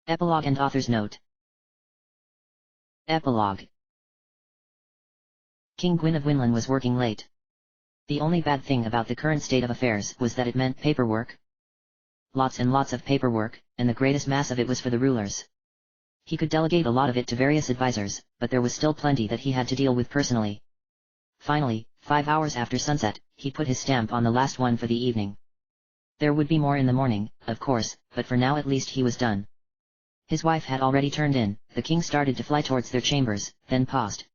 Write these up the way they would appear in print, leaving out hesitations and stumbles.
Epilogue and Author's Note. Epilogue. King Gwyn of Winland was working late. The only bad thing about the current state of affairs was that it meant paperwork. Lots and lots of paperwork, and the greatest mass of it was for the rulers. He could delegate a lot of it to various advisors, but there was still plenty that he had to deal with personally. Finally, 5 hours after sunset, he put his stamp on the last one for the evening. There would be more in the morning, of course, but for now at least he was done. His wife had already turned in. The king started to fly towards their chambers, then paused.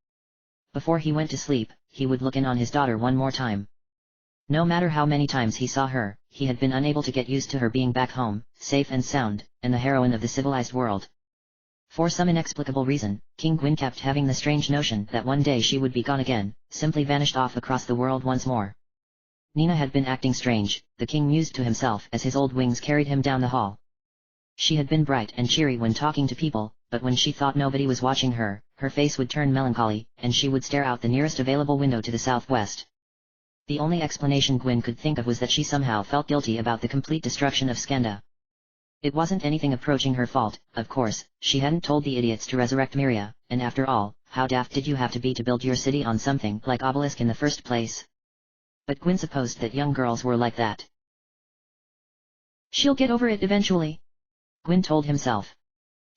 Before he went to sleep, he would look in on his daughter one more time. No matter how many times he saw her, he had been unable to get used to her being back home, safe and sound, and the heroine of the civilized world. For some inexplicable reason, King Gwyn kept having the strange notion that one day she would be gone again, simply vanished off across the world once more. Nina had been acting strange, the king mused to himself as his old wings carried him down the hall. She had been bright and cheery when talking to people, but when she thought nobody was watching her, her face would turn melancholy, and she would stare out the nearest available window to the southwest. The only explanation Gwyn could think of was that she somehow felt guilty about the complete destruction of Skanda. It wasn't anything approaching her fault, of course, she hadn't told the idiots to resurrect Myria, and after all, how daft did you have to be to build your city on something like obelisk in the first place? But Gwyn supposed that young girls were like that. She'll get over it eventually, Gwyn told himself.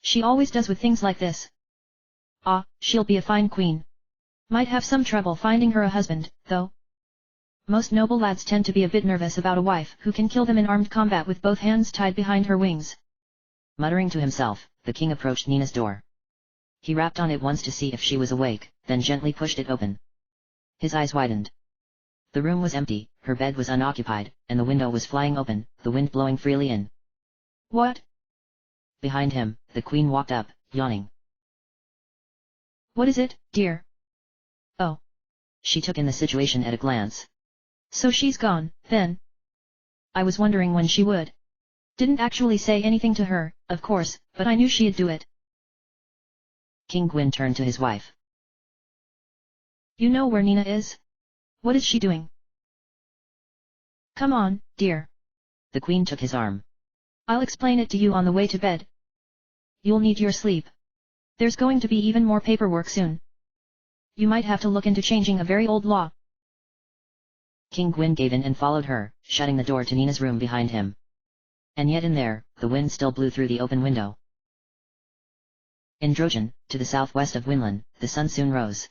She always does with things like this. She'll be a fine queen. Might have some trouble finding her a husband, though. Most noble lads tend to be a bit nervous about a wife who can kill them in armed combat with both hands tied behind her wings. Muttering to himself, the king approached Nina's door. He rapped on it once to see if she was awake, then gently pushed it open. His eyes widened. The room was empty, her bed was unoccupied, and the window was flying open, the wind blowing freely in. What? Behind him, the queen walked up, yawning. What is it, dear? Oh. She took in the situation at a glance. So she's gone, then? I was wondering when she would. Didn't actually say anything to her, of course, but I knew she'd do it. King Gwyn turned to his wife. You know where Nina is? What is she doing? Come on, dear. The queen took his arm. I'll explain it to you on the way to bed. You'll need your sleep. There's going to be even more paperwork soon. You might have to look into changing a very old law. King Gwyn gave in and followed her, shutting the door to Nina's room behind him. And yet in there, the wind still blew through the open window. In Drogen, to the southwest of Winland, the sun soon rose.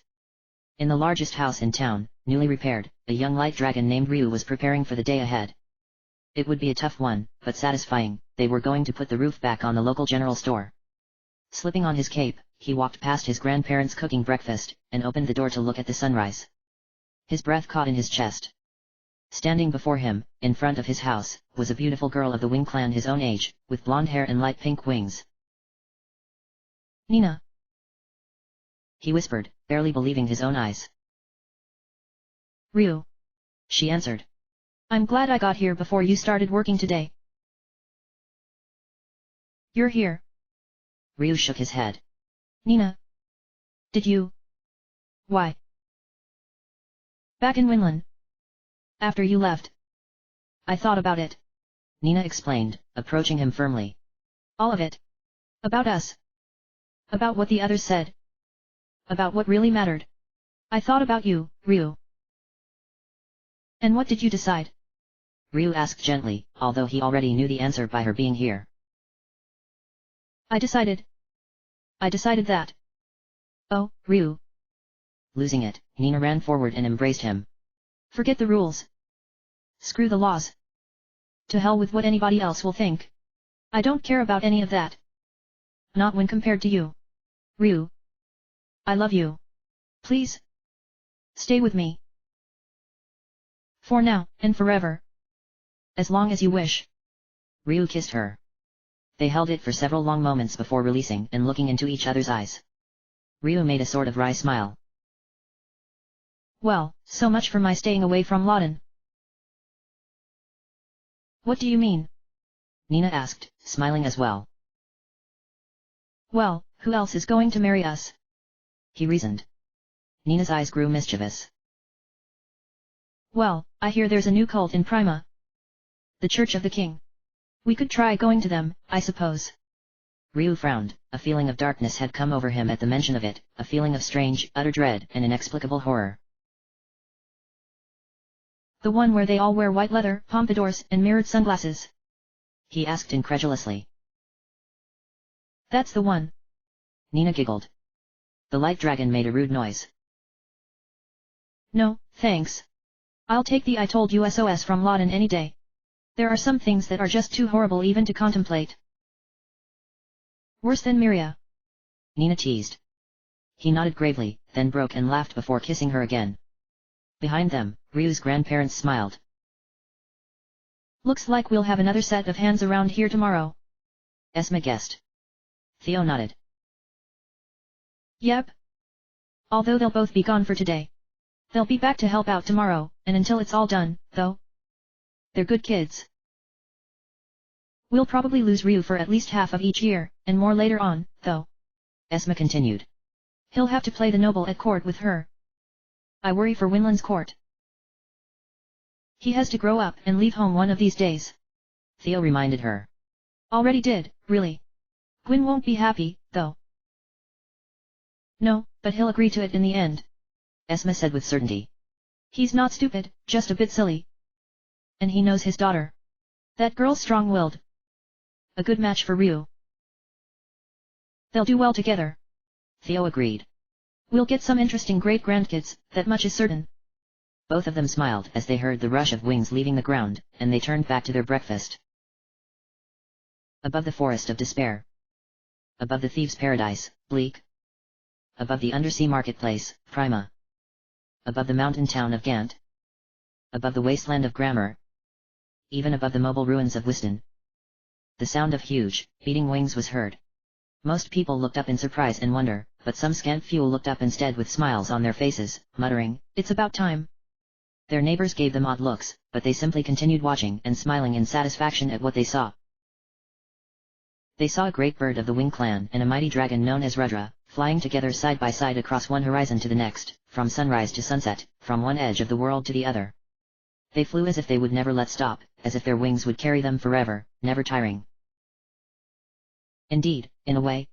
In the largest house in town, newly repaired, a young light dragon named Ryu was preparing for the day ahead. It would be a tough one, but satisfying. They were going to put the roof back on the local general store. Slipping on his cape, he walked past his grandparents cooking breakfast, and opened the door to look at the sunrise. His breath caught in his chest. Standing before him, in front of his house, was a beautiful girl of the Wing clan his own age, with blonde hair and light pink wings. Nina. He whispered, barely believing his own eyes. Ryu. She answered. I'm glad I got here before you started working today. You're here. Ryu shook his head. Nina. Did you? Why? Back in Winland. After you left. I thought about it. Nina explained, approaching him firmly. All of it. About us. About what the others said. About what really mattered. I thought about you, Ryu. And what did you decide? Ryu asked gently, although he already knew the answer by her being here. I decided that. Oh, Ryu. Losing it, Nina ran forward and embraced him. Forget the rules. Screw the laws. To hell with what anybody else will think. I don't care about any of that. Not when compared to you. Ryu. I love you. Please. Stay with me. For now, and forever. As long as you wish. Ryu kissed her. They held it for several long moments before releasing and looking into each other's eyes. Ryu made a sort of wry smile. Well, so much for my staying away from Loden. What do you mean? Nina asked, smiling as well. Well, who else is going to marry us? He reasoned. Nina's eyes grew mischievous. Well, I hear there's a new cult in Prima. The Church of the King. We could try going to them, I suppose. Ryu frowned, a feeling of darkness had come over him at the mention of it, a feeling of strange, utter dread and inexplicable horror. The one where they all wear white leather pompadours and mirrored sunglasses? He asked incredulously. That's the one. Nina giggled. The light dragon made a rude noise. No, thanks. I'll take the I told you SOS from Lawton any day. There are some things that are just too horrible even to contemplate. Worse than Miria. Nina teased. He nodded gravely, then broke and laughed before kissing her again. Behind them, Ryu's grandparents smiled. Looks like we'll have another set of hands around here tomorrow. Esma guessed. Theo nodded. Yep. Although they'll both be gone for today. They'll be back to help out tomorrow, and until it's all done, though. They're good kids. We'll probably lose Ryu for at least half of each year, and more later on, though. Esma continued. He'll have to play the noble at court with her. I worry for Winland's court. He has to grow up and leave home one of these days. Theo reminded her. Already did, really. Gwyn won't be happy, though. No, but he'll agree to it in the end. Esma said with certainty. He's not stupid, just a bit silly. And he knows his daughter. That girl's strong-willed. A good match for Ryu. They'll do well together. Theo agreed. We'll get some interesting great-grandkids, that much is certain. Both of them smiled as they heard the rush of wings leaving the ground, and they turned back to their breakfast. Above the forest of despair. Above the thieves' paradise, Bleak. Above the undersea marketplace, Prima. Above the mountain town of Gant. Above the wasteland of Grammar. Even above the mobile ruins of Wiston. The sound of huge, beating wings was heard. Most people looked up in surprise and wonder, but some scant few looked up instead with smiles on their faces, muttering, "It's about time." Their neighbors gave them odd looks, but they simply continued watching and smiling in satisfaction at what they saw. They saw a great bird of the Wing clan and a mighty dragon known as Rudra, flying together side by side across one horizon to the next, from sunrise to sunset, from one edge of the world to the other. They flew as if they would never let stop, as if their wings would carry them forever, never tiring. Indeed, in a way.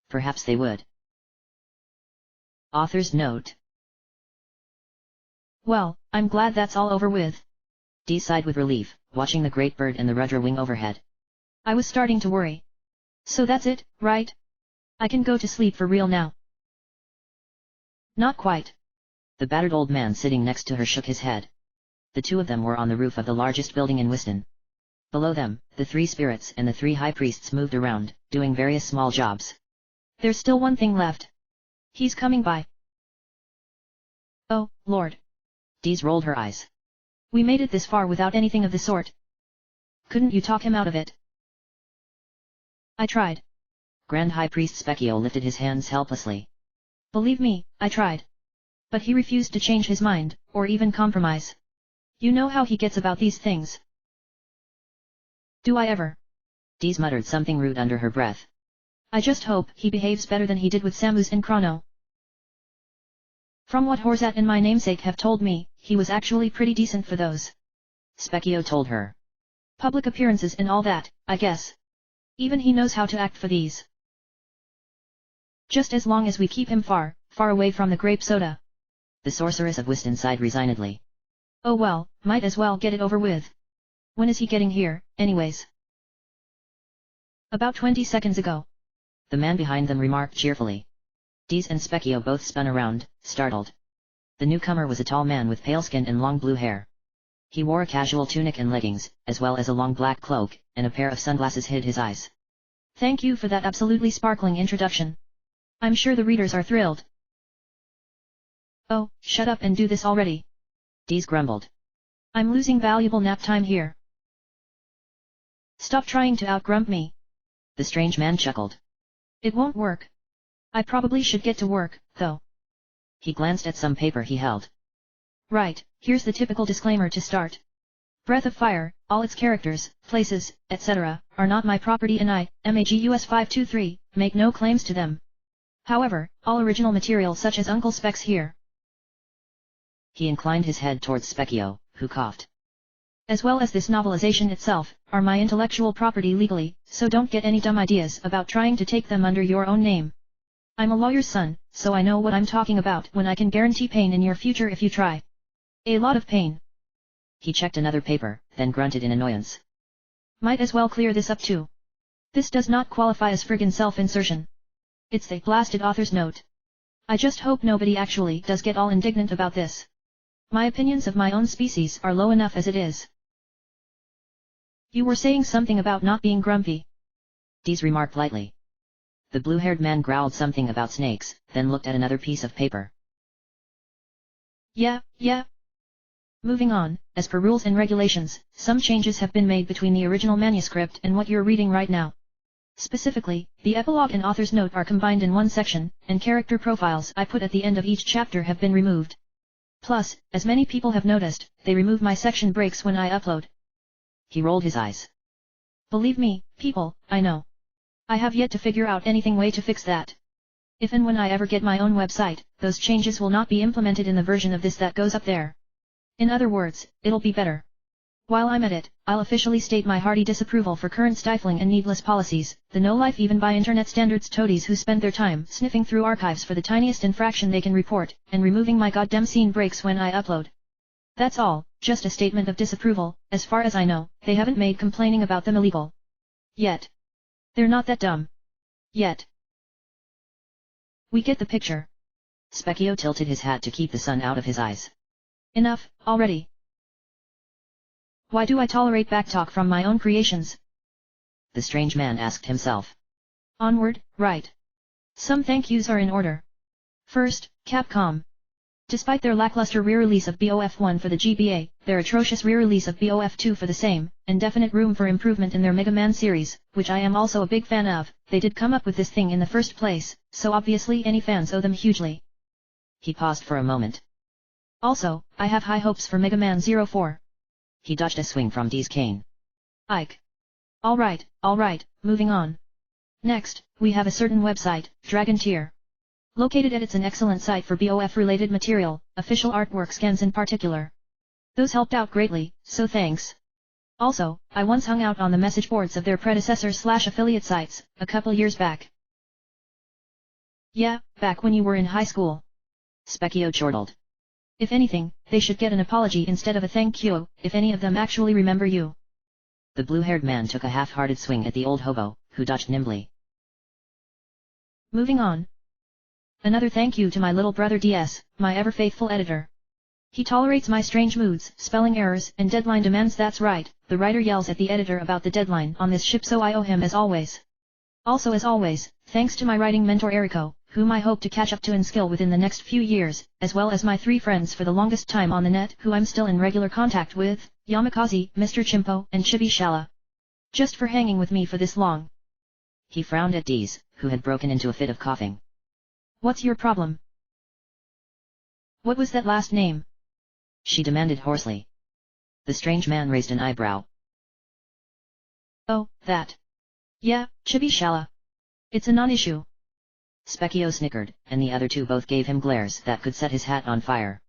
Perhaps they would. Author's note. Well, I'm glad that's all over with. Dee sighed with relief, watching the great bird and the Rudra wing overhead. I was starting to worry. So that's it, right? I can go to sleep for real now. Not quite. The battered old man sitting next to her shook his head. The two of them were on the roof of the largest building in Wiston. Below them, the three spirits and the three high priests moved around, doing various small jobs. There's still one thing left. He's coming by. Oh, Lord. Dees rolled her eyes. We made it this far without anything of the sort. Couldn't you talk him out of it? I tried. Grand High Priest Specchio lifted his hands helplessly. Believe me, I tried. But he refused to change his mind, or even compromise. You know how he gets about these things. Do I ever? Dees muttered something rude under her breath. I just hope he behaves better than he did with Samus and Chrono. From what Horzat and my namesake have told me, he was actually pretty decent for those. Specchio told her. Public appearances and all that, I guess. Even he knows how to act for these. Just as long as we keep him far, far away from the grape soda. The sorceress of Wiston sighed resignedly. Oh well, might as well get it over with. When is he getting here, anyways? About 20 seconds ago. The man behind them remarked cheerfully. Dees and Specchio both spun around, startled. The newcomer was a tall man with pale skin and long blue hair. He wore a casual tunic and leggings, as well as a long black cloak, and a pair of sunglasses hid his eyes. Thank you for that absolutely sparkling introduction. I'm sure the readers are thrilled. Oh, shut up and do this already. Dees grumbled. I'm losing valuable nap time here. Stop trying to outgrump me. The strange man chuckled. It won't work. I probably should get to work, though. He glanced at some paper he held. Right, here's the typical disclaimer to start. Breath of Fire, all its characters, places, etc., are not my property and I, MAGUS 523, make no claims to them. However, all original material such as Uncle Specs here. He inclined his head towards Specchio, who coughed. as well as this novelization itself, are my intellectual property legally, so don't get any dumb ideas about trying to take them under your own name. I'm a lawyer's son, so I know what I'm talking about when I can guarantee pain in your future if you try. A lot of pain. He checked another paper, then grunted in annoyance. Might as well clear this up too. This does not qualify as friggin' self-insertion. It's the blasted author's note. I just hope nobody actually does get all indignant about this. My opinions of my own species are low enough as it is. You were saying something about not being grumpy. Dees remarked lightly. The blue-haired man growled something about snakes, then looked at another piece of paper. Yeah. Moving on, as per rules and regulations, some changes have been made between the original manuscript and what you're reading right now. Specifically, the epilogue and author's note are combined in one section, and character profiles I put at the end of each chapter have been removed. Plus, as many people have noticed, they remove my section breaks when I upload. He rolled his eyes. Believe me, people, I know. I have yet to figure out anything way to fix that. If and when I ever get my own website, those changes will not be implemented in the version of this that goes up there. In other words, it'll be better. While I'm at it, I'll officially state my hearty disapproval for current stifling and needless policies, the no-life even by internet standards toadies who spend their time sniffing through archives for the tiniest infraction they can report, and removing my goddamn scene breaks when I upload. That's all, just a statement of disapproval. As far as I know, they haven't made complaining about them illegal. Yet. They're not that dumb. Yet. We get the picture. Specchio tilted his hat to keep the sun out of his eyes. Enough, already. Why do I tolerate backtalk from my own creations? The strange man asked himself. Onward, right. Some thank yous are in order. First, Capcom. Despite their lackluster re-release of BoFII for the GBA, their atrocious re-release of BoFII for the same, and definite room for improvement in their Mega Man series, which I am also a big fan of, they did come up with this thing in the first place, so obviously any fans owe them hugely. He paused for a moment. Also, I have high hopes for Mega Man 04. He dodged a swing from Dee's cane. Ike. Alright, moving on. Next, we have a certain website, Dragon Tier. Located at it's an excellent site for BoF-related material, official artwork scans in particular. Those helped out greatly, so thanks. Also, I once hung out on the message boards of their predecessor/affiliate sites, a couple years back. Yeah, back when you were in high school. Specchio chortled. If anything, they should get an apology instead of a thank you, if any of them actually remember you. The blue-haired man took a half-hearted swing at the old hobo, who dodged nimbly. Moving on. Another thank you to my little brother DS, my ever-faithful editor. He tolerates my strange moods, spelling errors, and deadline demands. That's right, the writer yells at the editor about the deadline on this ship, so I owe him as always. Also as always, thanks to my writing mentor Eriko, whom I hope to catch up to in skill within the next few years, as well as my 3 friends for the longest time on the net who I'm still in regular contact with, Yamakaze, Mr. Chimpo, and Chibi Shala. Just for hanging with me for this long. He frowned at Dees, who had broken into a fit of coughing. What's your problem? What was that last name? She demanded hoarsely. The strange man raised an eyebrow. Oh, that. Yeah, Chibi Shala. It's a non-issue. Specchio snickered, and the other two both gave him glares that could set his hat on fire.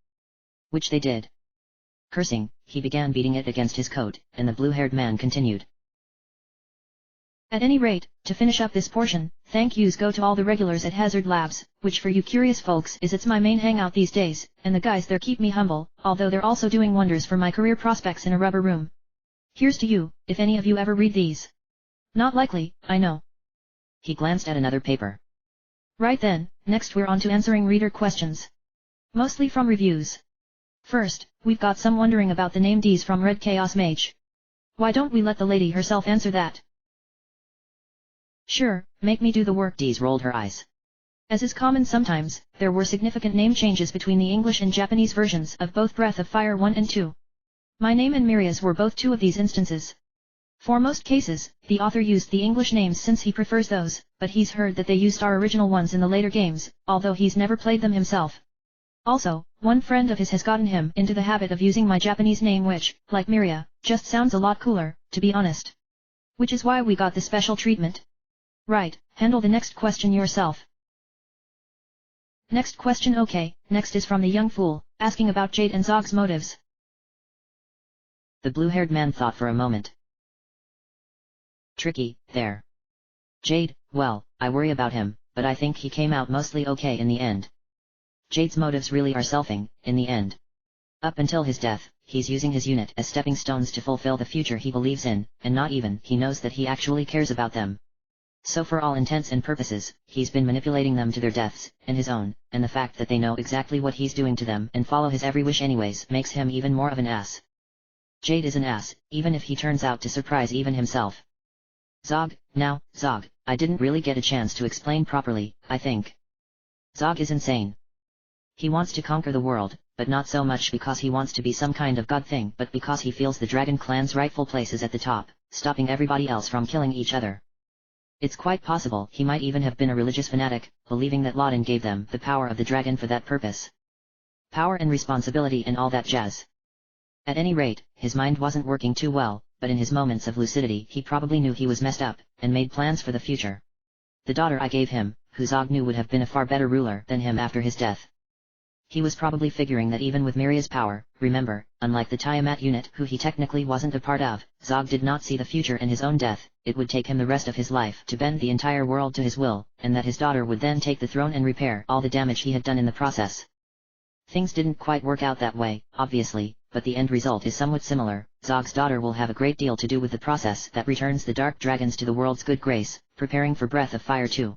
Which they did. Cursing, he began beating it against his coat, and the blue-haired man continued. At any rate, to finish up this portion, thank yous go to all the regulars at Hazard Labs, which for you curious folks it's my main hangout these days, and the guys there keep me humble, although they're also doing wonders for my career prospects in a rubber room. Here's to you, if any of you ever read these. Not likely, I know. He glanced at another paper. Right then, next we're on to answering reader questions. Mostly from reviews. First, we've got some wondering about the name Dees from Red Chaos Mage. Why don't we let the lady herself answer that? Sure, make me do the work. Dees rolled her eyes. As is common sometimes, there were significant name changes between the English and Japanese versions of both Breath of Fire 1 and 2. My name and Miria's were both 2 of these instances. For most cases, the author used the English names since he prefers those, but he's heard that they used our original ones in the later games, although he's never played them himself. Also, one friend of his has gotten him into the habit of using my Japanese name which, like Miria, just sounds a lot cooler, to be honest. Which is why we got the special treatment. Right, handle the next question yourself. Next question. Okay, next is from the young fool, asking about Jade and Zog's motives. The blue-haired man thought for a moment. Tricky, there. Jade, well, I worry about him, but I think he came out mostly okay in the end. Jade's motives really are selfing, in the end. Up until his death, he's using his unit as stepping stones to fulfill the future he believes in, and not even he knows that he actually cares about them. So for all intents and purposes, he's been manipulating them to their deaths, and his own, and the fact that they know exactly what he's doing to them and follow his every wish anyways makes him even more of an ass. Jade is an ass, even if he turns out to surprise even himself. Zog, now, Zog, I didn't really get a chance to explain properly, I think. Zog is insane. He wants to conquer the world, but not so much because he wants to be some kind of god thing but because he feels the dragon clan's rightful place is at the top, stopping everybody else from killing each other. It's quite possible he might even have been a religious fanatic, believing that Laden gave them the power of the dragon for that purpose. Power and responsibility and all that jazz. At any rate, his mind wasn't working too well, but in his moments of lucidity he probably knew he was messed up, and made plans for the future. The daughter I gave him, who Zog knew would have been a far better ruler than him after his death. He was probably figuring that even with Miria's power, remember, unlike the Tiamat unit who he technically wasn't a part of, Zog did not see the future in his own death, it would take him the rest of his life to bend the entire world to his will, and that his daughter would then take the throne and repair all the damage he had done in the process. Things didn't quite work out that way, obviously, but the end result is somewhat similar. Zog's daughter will have a great deal to do with the process that returns the dark dragons to the world's good grace, preparing for Breath of Fire too.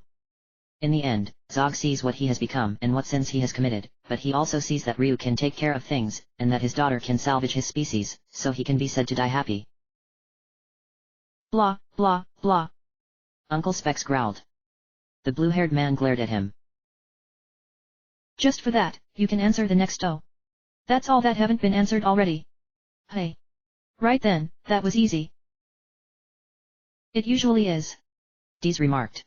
In the end, Zog sees what he has become and what sins he has committed, but he also sees that Ryu can take care of things, and that his daughter can salvage his species, so he can be said to die happy. Blah, blah, blah. Uncle Specs growled. The blue-haired man glared at him. Just for that, you can answer the next oh. That's all that haven't been answered already. Hey. Right then, that was easy. It usually is. Dees remarked.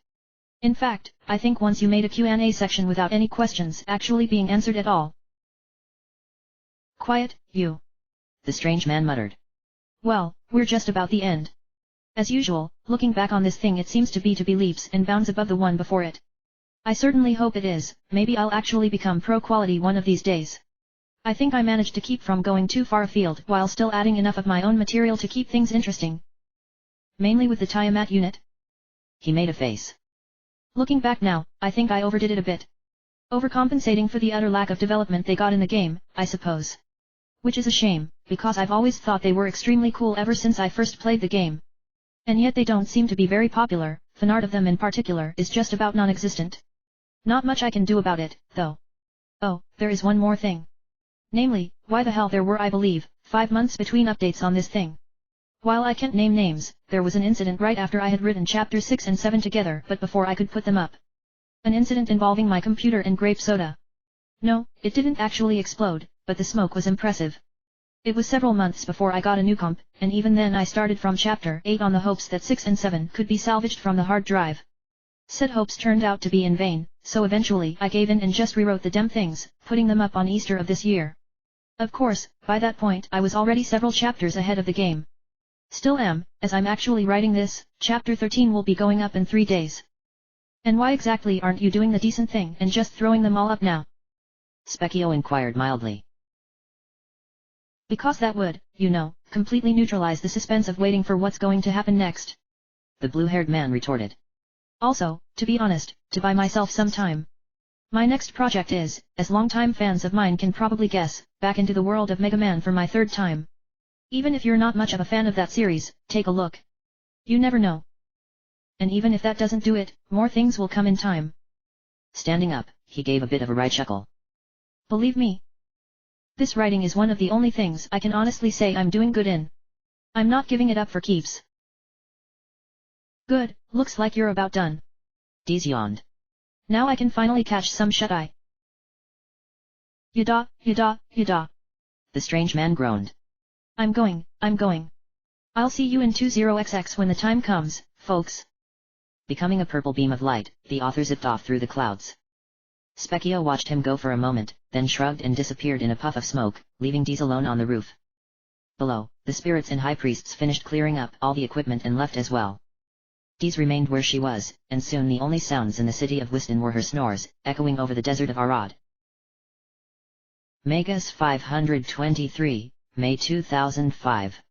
In fact, I think once you made a Q&A section without any questions actually being answered at all. Quiet, you. The strange man muttered. Well, we're just about the end. As usual, looking back on this thing it seems to be leaps and bounds above the one before it. I certainly hope it is, maybe I'll actually become pro-quality one of these days. I think I managed to keep from going too far afield while still adding enough of my own material to keep things interesting. Mainly with the Tiamat unit. He made a face. Looking back now, I think I overdid it a bit. Overcompensating for the utter lack of development they got in the game, I suppose. Which is a shame, because I've always thought they were extremely cool ever since I first played the game. And yet they don't seem to be very popular, fanart of them in particular is just about non-existent. Not much I can do about it, though. Oh, there is one more thing. Namely, why the hell there were I believe, 5 months between updates on this thing. While I can't name names, there was an incident right after I had written chapter 6 and 7 together but before I could put them up. An incident involving my computer and grape soda. No, it didn't actually explode, but the smoke was impressive. It was several months before I got a new comp, and even then I started from chapter 8 on the hopes that 6 and 7 could be salvaged from the hard drive. Said hopes turned out to be in vain, so eventually I gave in and just rewrote the damn things, putting them up on Easter of this year. Of course, by that point I was already several chapters ahead of the game. Still am, as I'm actually writing this, chapter 13 will be going up in 3 days. And why exactly aren't you doing the decent thing and just throwing them all up now? Specchio inquired mildly. Because that would, you know, completely neutralize the suspense of waiting for what's going to happen next. The blue-haired man retorted. Also, to be honest, to buy myself some time. My next project is, as longtime fans of mine can probably guess, back into the world of Mega Man for my 3rd time. Even if you're not much of a fan of that series, take a look. You never know. And even if that doesn't do it, more things will come in time. Standing up, he gave a bit of a wry chuckle. Believe me. This writing is one of the only things I can honestly say I'm doing good in. I'm not giving it up for keeps. Good, looks like you're about done. Dees yawned. Now I can finally catch some shut-eye. Yada, yada, yada. The strange man groaned. I'm going. I'll see you in 20XX when the time comes, folks. Becoming a purple beam of light, the author zipped off through the clouds. Specchio watched him go for a moment, then shrugged and disappeared in a puff of smoke, leaving Dees alone on the roof. Below, the spirits and high priests finished clearing up all the equipment and left as well. Dees remained where she was, and soon the only sounds in the city of Wiston were her snores, echoing over the desert of Arad. Megas 523, May 2005.